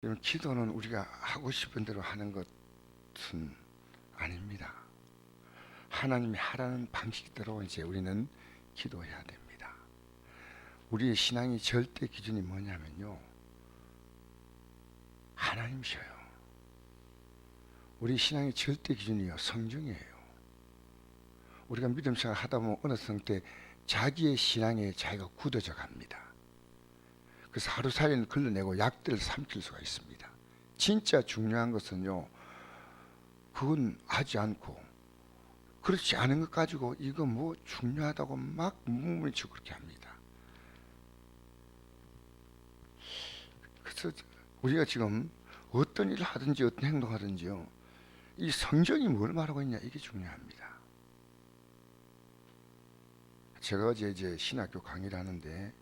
여러분, 기도는 우리가 하고 싶은 대로 하는 것은 아닙니다. 하나님이 하라는 방식대로 이제 우리는 기도해야 됩니다. 우리의 신앙의 절대 기준이 뭐냐면요, 하나님이셔요. 우리 신앙의 절대 기준이요, 성경이에요. 우리가 믿음 생활 하다 보면 어느 성때 자기의 신앙에 자기가 굳어져 갑니다. 그래서 하루 사이는 걸러내고 약들을 삼킬 수가 있습니다. 진짜 중요한 것은요, 그건 하지 않고 그렇지 않은 것 가지고 이거 뭐 중요하다고 막 뭉뭉치고 그렇게 합니다. 그래서 우리가 지금 어떤 일을 하든지 어떤 행동하든지요, 이 성경이 뭘 말하고 있냐, 이게 중요합니다. 제가 어제 이제 신학교 강의를 하는데,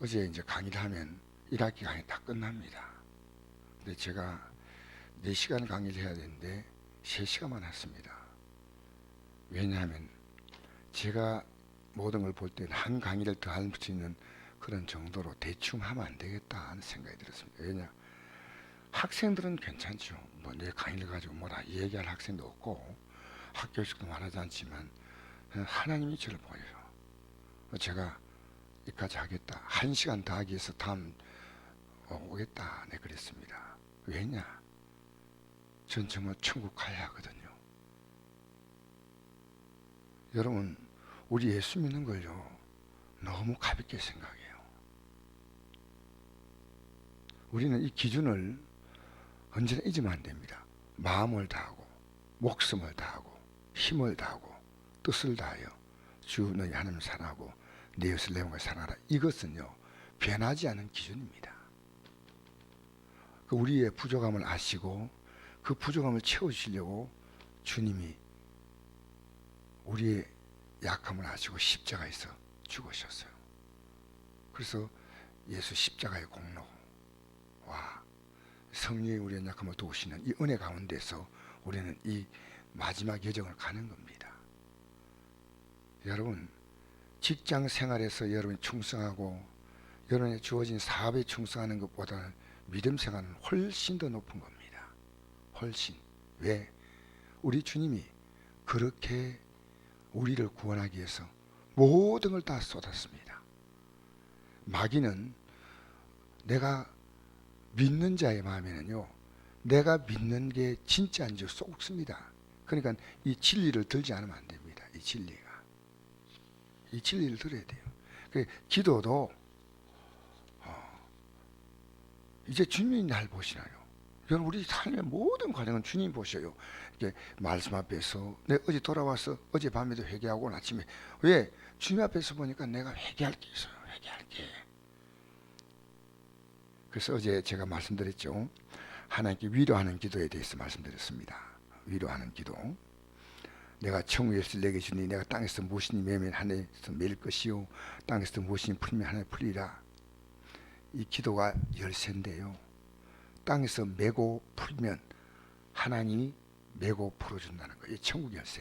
어제 이제 강의를 하면 1학기 강의 다 끝납니다. 근데 제가 4시간 강의를 해야 되는데 3시간만 했습니다. 왜냐하면 제가 모든 걸 볼 때는 한 강의를 더 할 수 있는 그런 정도로 대충 하면 안 되겠다 하는 생각이 들었습니다. 왜냐, 학생들은 괜찮죠. 뭐 내 강의를 가지고 뭐라 얘기할 학생도 없고 학교식도 말하지 않지만 하나님이 저를 보여요. 제가 여기까지 하겠다, 1시간 더 하기 위해서 다음 오겠다, 네 그랬습니다. 왜냐, 전 정말 천국 가야 하거든요. 여러분, 우리 예수 믿는 걸요, 너무 가볍게 생각해요. 우리는 이 기준을 언제나 잊으면 안 됩니다. 마음을 다하고 목숨을 다하고 힘을 다하고 뜻을 다하여 주 너희 하나님을 사랑하고 내 이웃을 내 몸과 사랑하라. 이것은요, 변하지 않은 기준입니다. 우리의 부족함을 아시고 그 부족함을 채우시려고 주님이 우리의 약함을 아시고 십자가에서 죽으셨어요. 그래서 예수 십자가의 공로와 성령이 우리의 약함을 도우시는 이 은혜 가운데서 우리는 이 마지막 여정을 가는 겁니다. 여러분, 직장 생활에서 여러분이 충성하고 여러분의 주어진 사업에 충성하는 것보다는 믿음 생활은 훨씬 더 높은 겁니다. 훨씬. 왜? 우리 주님이 그렇게 우리를 구원하기 위해서 모든 걸 다 쏟았습니다. 마귀는 내가 믿는 자의 마음에는요, 내가 믿는 게 진짜인지 쏙습니다. 그러니까 이 진리를 들지 않으면 안 됩니다. 이 진리를 들어야 돼요. 기도도 이제 주님이 날 보시나요? 여러분, 우리 삶의 모든 과정은 주님 보셔요. 이게 말씀 앞에서 내가 어제 돌아와서 어젯밤에도 회개하고 아침에, 왜? 주님 앞에서 보니까 내가 회개할 게 있어요. 회개할 게. 그래서 어제 제가 말씀드렸죠. 하나님께 위로하는 기도에 대해서 말씀드렸습니다. 위로하는 기도. 내가 천국에서 내게 주니 내가 땅에서 무엇이니 매면 하늘에서 매일 것이요 땅에서 무엇이니 풀면 하늘 풀리라. 이 기도가 열쇠인데요, 땅에서 메고 풀면 하나님이 메고 풀어준다는 거예요. 천국 열쇠.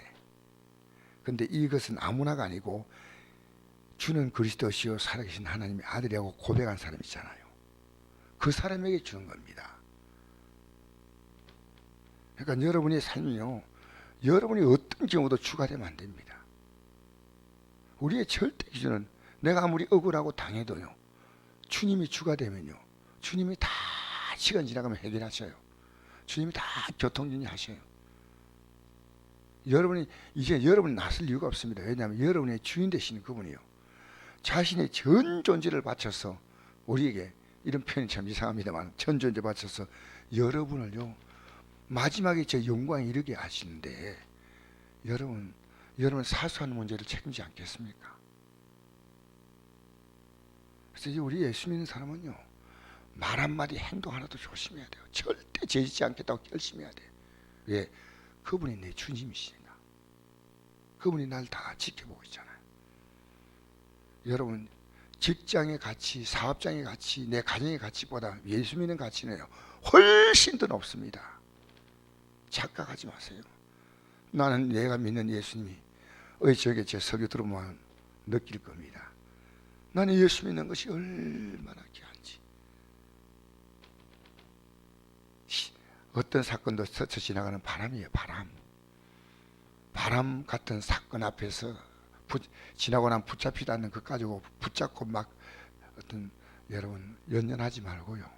근데 이것은 아무나가 아니고 주는 그리스도시요 살아계신 하나님의 아들이라고 고백한 사람 있잖아요. 그 사람에게 주는 겁니다. 그러니까 여러분의 삶이요, 여러분이 어떤 경우도 주가 되면 안 됩니다. 우리의 절대 기준은 내가 아무리 억울하고 당해도요, 주님이 주가 되면요, 주님이 다 시간 지나가면 해결하셔요. 주님이 다 교통정리 하셔요. 이제 여러분이 나설 이유가 없습니다. 왜냐하면 여러분의 주인 되시는 그분이요, 자신의 전 존재를 바쳐서 우리에게, 이런 표현이 참 이상합니다만, 전 존재 바쳐서 여러분을요 마지막에 저 영광에 이르게 하시는데, 여러분 사소한 문제를 책임지지 않겠습니까? 그래서 이제 우리 예수 믿는 사람은요, 말 한마디 행동 하나도 조심해야 돼요. 절대 죄짓지 않겠다고 결심해야 돼요. 왜? 그분이 내 주님이시니까. 그분이 날 다 지켜보고 있잖아요. 여러분, 직장의 가치, 사업장의 가치, 내 가정의 가치보다 예수 믿는 가치는요 훨씬 더 높습니다. 착각하지 마세요. 나는 내가 믿는 예수님이 저게 제 설교 들으면 느낄 겁니다. 나는 예수 믿는 것이 얼마나 귀한지. 어떤 사건도 스쳐 지나가는 바람이에요. 바람 같은 사건 앞에서 지나고 나면 붙잡히지 않는 것 가지고 붙잡고 막 어떤 여러분 연연하지 말고요.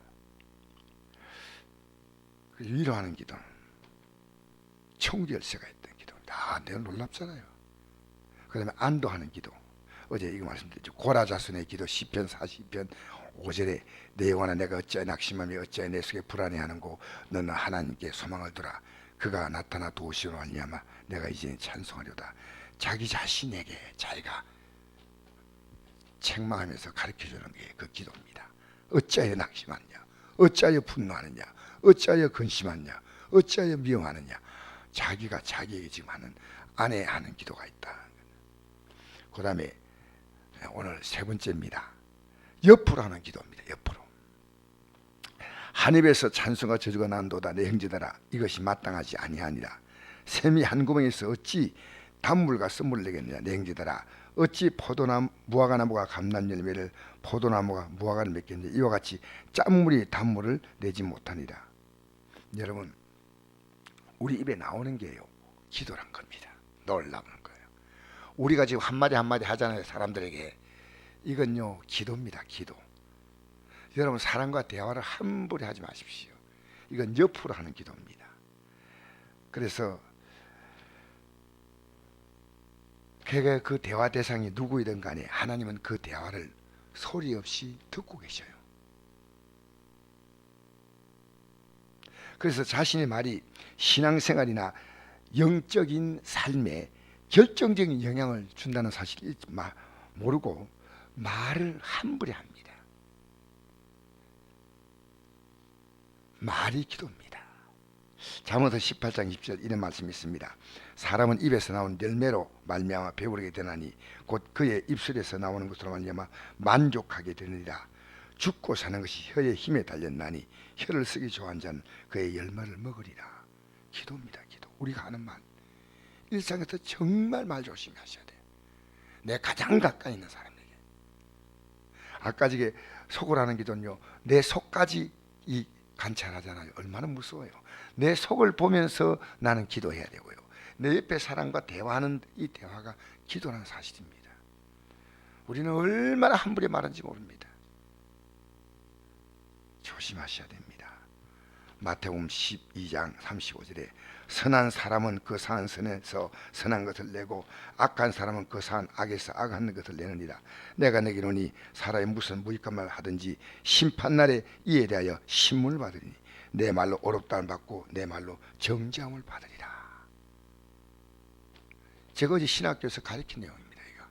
위로하는 기도, 총결세가 있던 기도입니다. 내가 놀랍잖아요. 그 다음에 안도하는 기도. 어제 이거 말씀드렸죠. 고라자손의 기도 시편 40편 5절에 내 영혼아 내가 어찌하여 낙심하며 어찌하여 내 속에 불안해하는고 너는 하나님께 소망을 두라. 그가 나타나 도우시로 말미암아 내가 이제 찬송하려다. 자기 자신에게 자기가 책망하면서 가르쳐주는 게 그 기도입니다. 어찌하여 낙심하느냐, 어찌하여 분노하느냐, 어찌하여 근심하느냐, 어찌하여 미워하느냐. 자기가 자기에게 지금 하는 안에 하는 기도가 있다. 그 다음에 오늘 세 번째입니다. 옆으로 하는 기도입니다. 옆으로. 한 입에서 찬송과 저주가 난도다. 내 형제들아 이것이 마땅하지 아니하니라. 샘이 한 구멍에서 어찌 단물과 쓴물을 내겠느냐. 내 형제들아 어찌 무화과나무가 감람 열매를 포도나무가 무화과를 맺겠느냐. 이와 같이 짠물이 단물을 내지 못하니라. 여러분 우리 입에 나오는 게요 기도란 겁니다. 놀라운 거예요. 우리가 지금 한마디 한마디 하잖아요. 사람들에게. 이건요 기도입니다. 기도. 여러분 사람과 대화를 함부로 하지 마십시오. 이건 옆으로 하는 기도입니다. 그래서 그 대화 대상이 누구이든 간에 하나님은 그 대화를 소리 없이 듣고 계셔요. 그래서 자신의 말이 신앙생활이나 영적인 삶에 결정적인 영향을 준다는 사실을 모르고 말을 함부로 합니다. 말이 기도입니다. 잠언서 18장 20절 이런 말씀이 있습니다. 사람은 입에서 나온 열매로 말미암아 배부르게 되나니 곧 그의 입술에서 나오는 것으로 말미암아 만족하게 되느니라. 죽고 사는 것이 혀의 힘에 달렸나니 혀를 쓰기 좋아하는 자는 그의 열매를 먹으리라. 기도입니다. 기도. 우리가 하는 말 일상에서 정말 말 조심히 하셔야 돼요. 내 가장 가까이 있는 사람에게. 아까 저게 속으라는 기도는요 내 속까지 이 관찰하잖아요. 얼마나 무서워요. 내 속을 보면서 나는 기도해야 되고요. 내 옆에 사람과 대화하는 이 대화가 기도라는 사실입니다. 우리는 얼마나 함부로 말하는지 모릅니다. 조심하셔야 됩니다. 마태복음 12장 35절에 선한 사람은 그 선한 선에서 선한 것을 내고 악한 사람은 그 선한 악에서 악한 것을 내느니라. 내가 내기로니 사람이 무슨 무익한 말을 하든지 심판날에 이에 대하여 신문을 받으리니 내 말로 어렵다함을 받고 내 말로 정죄함을 받으리라. 제가 어제 신학교에서 가르친 내용입니다. 이거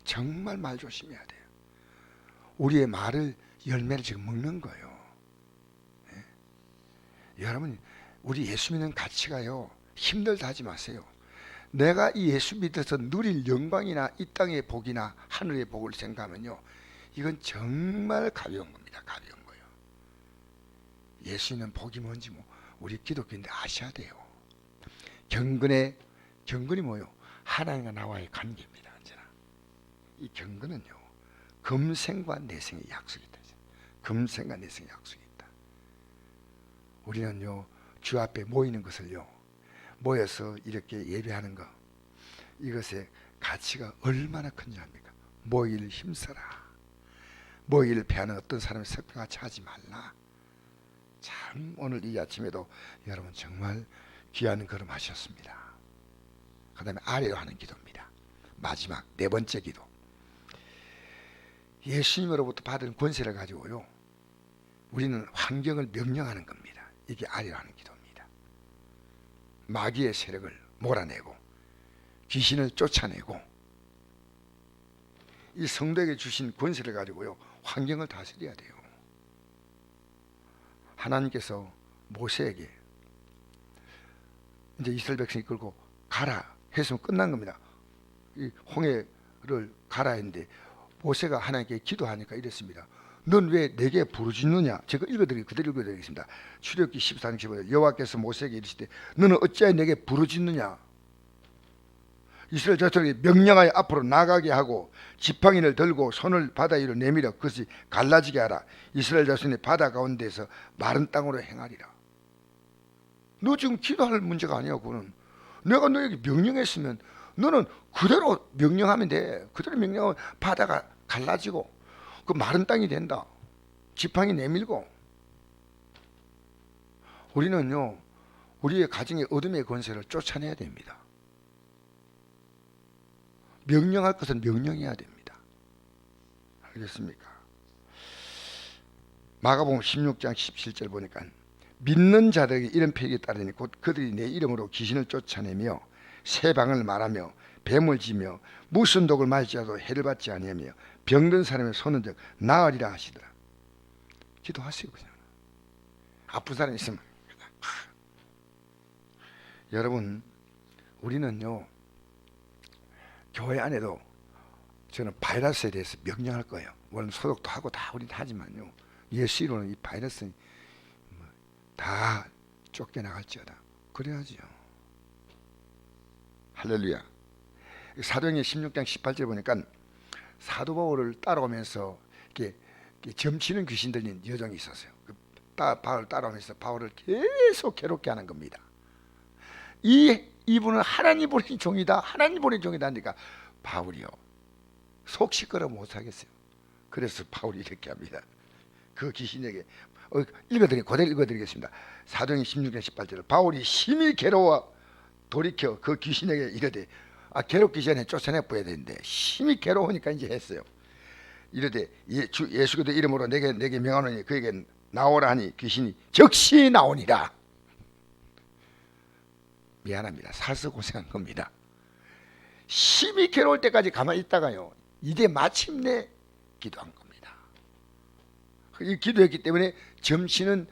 정말 말 조심해야 돼요. 우리의 말을 열매를 지금 먹는 거예요. 네? 여러분 우리 예수 믿는 가치가요 힘들다 하지 마세요. 내가 이 예수 믿어서 누릴 영광이나 이 땅의 복이나 하늘의 복을 생각하면요 이건 정말 가벼운 겁니다. 가벼운 거예요. 예수 있는 복이 뭔지 우리 기독교인들 아셔야 돼요. 경건이 뭐예요? 하나님과 나와의 관계입니다. 언제나 이 경건은요 금생과 내생의 약속이 있다. 금생과 내생의 약속이 있다. 우리는요 주 앞에 모이는 것을요 모여서 이렇게 예배하는 것 이것의 가치가 얼마나 큰지 압니까? 모이를 힘써라. 모이를 패하는 어떤 사람의 석배같이 하지 말라. 참 오늘 이 아침에도 여러분 정말 귀한 걸음 하셨습니다. 그 다음에 아래로 하는 기도입니다. 마지막 네 번째 기도. 예수님으로부터 받은 권세를 가지고요 우리는 환경을 명령하는 겁니다. 이게 아래로 하는 기도입니다. 마귀의 세력을 몰아내고 귀신을 쫓아내고 이 성도에게 주신 권세를 가지고요 환경을 다스려야 돼요. 하나님께서 모세에게 이제 이스라엘 백성이 끌고 가라 했으면 끝난 겁니다. 이 홍해를 가라 했는데 모세가 하나님께 기도하니까 이랬습니다. 넌 왜 내게 부르짖느냐? 제가 그대로 읽어드리겠습니다. 출애굽기 14장 15절 여호와께서 모세에게 이르시되 너는 어찌하여 내게 부르짖느냐? 이스라엘 자손에게 명령하여 앞으로 나가게 하고 지팡이를 들고 손을 바다 위로 내밀어 그것이 갈라지게 하라. 이스라엘 자손이 바다 가운데서 마른 땅으로 행하리라. 너 지금 기도할 문제가 아니야. 그거는 내가 너에게 명령했으면 너는 그대로 명령하면 돼. 그대로 명령하면 바다가 갈라지고 그 마른 땅이 된다. 지팡이 내밀고. 우리는요, 우리의 가정의 어둠의 권세를 쫓아내야 됩니다. 명령할 것은 명령해야 됩니다. 알겠습니까? 마가복음 16장 17절 보니까 믿는 자들에게 이런 표기에 따르니 곧 그들이 내 이름으로 귀신을 쫓아내며 새 방을 말하며 뱀을 지며 무슨 독을 말지라도 해를 받지 아니하며 병든 사람의 손은 즉 나으리라 하시더라. 기도하세요. 그냥 아픈 사람 있으면. 여러분, 우리는요, 교회 안에도 저는 바이러스에 대해서 명령할 거예요. 물론 소독도 하고 다 우리는 하지만요, 예수 이름으로 이 바이러스는 다 쫓겨나갈지어다. 그래야지요. 할렐루야. 사도행전 16장 18절 보니까 사도 바울을 따라오면서 이렇게 점치는 귀신 들린 여종이 있었어요. 바울을 따라오면서 바울을 계속 괴롭게 하는 겁니다. 이분은 하나님 보낸 종이다, 하나님 보낸 종이다 하니까 바울이요, 속 시끄러 못하겠어요. 그래서 바울이 이렇게 합니다. 그 귀신에게 그대로 읽어드리겠습니다. 사도행전 16장 18절. 바울이 심히 괴로워 돌이켜 그 귀신에게 이르되, 괴롭기 전에 쫓아내 보야 되는데 심히 괴로우니까 이제 했어요. 이르되 예수 그리스도 이름으로 내게 명하노니 그에게 나오라 하니 귀신이 즉시 나오니라. 미안합니다. 살서 고생한 겁니다. 심히 괴로울 때까지 가만히 있다가요, 이제 마침내 기도한 겁니다. 이 기도했기 때문에 점치는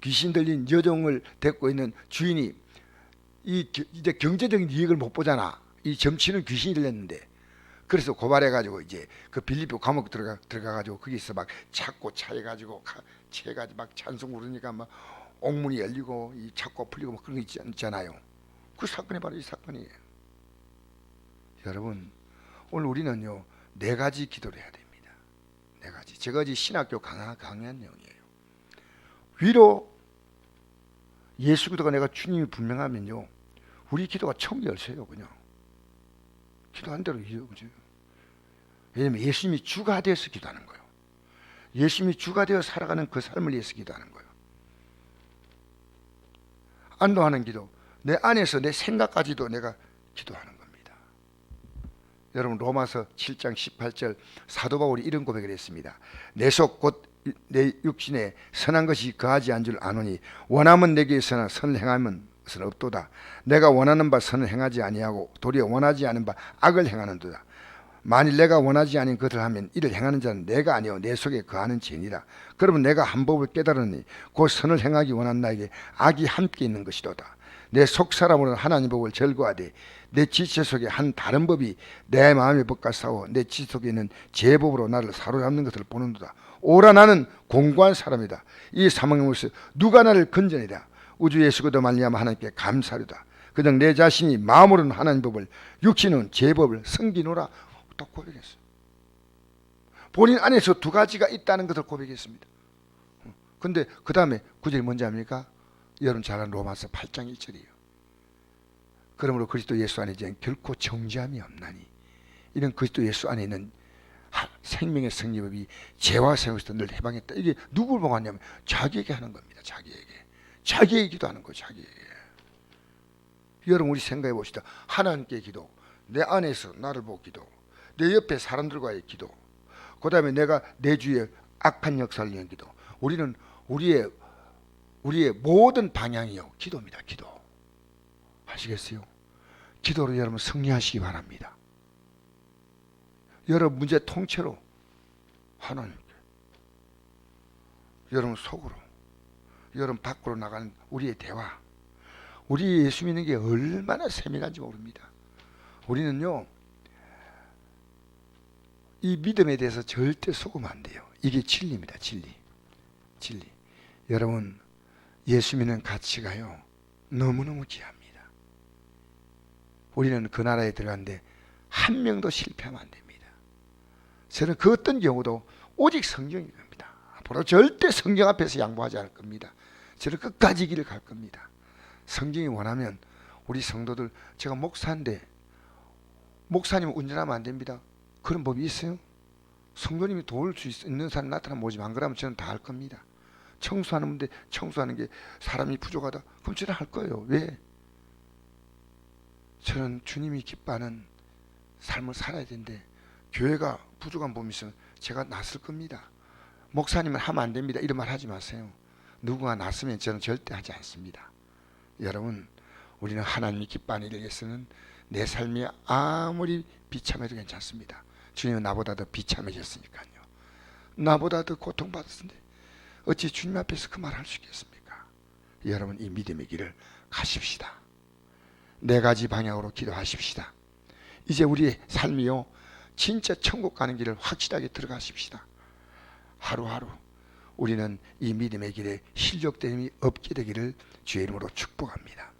귀신 들린 여종을 데리고 있는 주인이 이제 경제적인 이익을 못 보잖아. 이 점치는 귀신이 들렸는데, 그래서 고발해가지고 이제 그 빌립보 감옥 들어가가지고 거기서 막 찾고 차해가지고 채가지고 막 찬송 부르니까 막 옥문이 열리고 이 찾고 풀리고 막 그런 거 있잖아요. 그 사건이 바로 이 사건이에요. 여러분, 오늘 우리는요, 4가지 기도를 해야 됩니다. 4가지. 제가 어제 신학교 강의한 내용이에요. 위로, 예수 그리스도가 내가 주님이 분명하면요, 우리 기도가 처음 열쇠요. 그냥 기도한 대로 이어오죠. 왜냐하면 예수님이 주가 되어서 기도하는 거예요. 예수님이 주가 되어 살아가는 그 삶을 위해서 기도하는 거예요. 안도하는 기도, 내 안에서 내 생각까지도 내가 기도하는 겁니다. 여러분, 로마서 7장 18절 사도 바울이 이런 고백을 했습니다. 내 속 곧 내 육신에 선한 것이 거하지 않은 줄 아노니 원하면 내게 있으나 선을 행하면 것은 없도다. 내가 원하는 바 선을 행하지 아니하고 도리어 원하지 않은 바 악을 행하는도다. 만일 내가 원하지 않은 것을 하면 이를 행하는 자는 내가 아니요 내 속에 거하는 죄니라. 그러면 내가 한 법을 깨달으니 곧 선을 행하기 원한 나에게 악이 함께 있는 것이로다. 내 속사람으로는 하나님 법을 절거하되 내 지체 속에 한 다른 법이 내 마음의 법과 싸워 내 지체 속에 있는 제 법으로 나를 사로잡는 것을 보는도다. 오라 나는 공고한 사람이다. 이 사망의 물에서 누가 나를 건져내랴. 우주 예수 그리스도 말미암아 하나님께 감사하리다. 그냥 내 자신이 마음으로는 하나님 법을 육신은 제 법을 섬기노라. 또 고백했어요. 본인 안에서 2가지가 있다는 것을 고백했습니다. 근데 그 다음에 9절이 뭔지 압니까? 여러분 잘 아는 로마서 8장 1절이에요. 그러므로 그리스도 예수 안에 이제 결코 정죄함이 없나니 이런 그리스도 예수 안에 있는 생명의 성리법이 죄와 생에서 늘 해방했다. 이게 누구를 보고 하냐면 자기에게 하는 겁니다. 자기에게 기도하는 거예요. 자기에게. 여러분, 우리 생각해 봅시다. 하나님께 기도, 내 안에서 나를 보고 기도, 내 옆에 사람들과의 기도, 그 다음에 내가 내 주위에 악한 역사를 위한 기도. 우리는 우리의 모든 방향이요 기도입니다. 기도. 아시겠어요? 기도로 여러분 승리하시기 바랍니다. 여러분 문제 통째로 하나님께, 여러분 속으로, 여러분 밖으로 나가는 우리의 대화, 우리 예수 믿는 게 얼마나 세밀한지 모릅니다. 우리는요, 이 믿음에 대해서 절대 속으면 안 돼요. 이게 진리입니다. 진리. 여러분, 예수 믿는 가치가요 너무너무 귀합니다. 우리는 그 나라에 들어갔는데 한 명도 실패하면 안 됩니다. 저는 그 어떤 경우도 오직 성경인 겁니다. 앞으로 절대 성경 앞에서 양보하지 않을 겁니다. 저는 끝까지 길을 갈 겁니다. 성경이 원하면 우리 성도들, 제가 목사인데 목사님 운전하면 안 됩니다. 그런 법이 있어요? 성도님이 도울 수 있는 사람 나타나면 오지만 안 그러면 저는 다 할 겁니다. 청소하는데 청소하는 게 사람이 부족하다. 그럼 저는 할 거예요. 왜? 저는 주님이 기뻐하는 삶을 살아야 되는데 교회가 부족한 부분이 있으면 제가 나설 겁니다. 목사님은 하면 안 됩니다. 이런 말 하지 마세요. 누군가 났으면 저는 절대 하지 않습니다. 여러분, 우리는 하나님이 기뻐하는 일을 위해서는 내 삶이 아무리 비참해도 괜찮습니다. 주님은 나보다 더 비참해졌으니까요. 나보다 더 고통받았는데 어찌 주님 앞에서 그 말 할 수 있겠습니까? 여러분, 이 믿음의 길을 가십시다. 네 가지 방향으로 기도하십시다. 이제 우리의 삶이요, 진짜 천국 가는 길을 확실하게 들어가십시다. 하루하루 우리는 이 믿음의 길에 실족됨이 없게 되기를 주의 이름으로 축복합니다.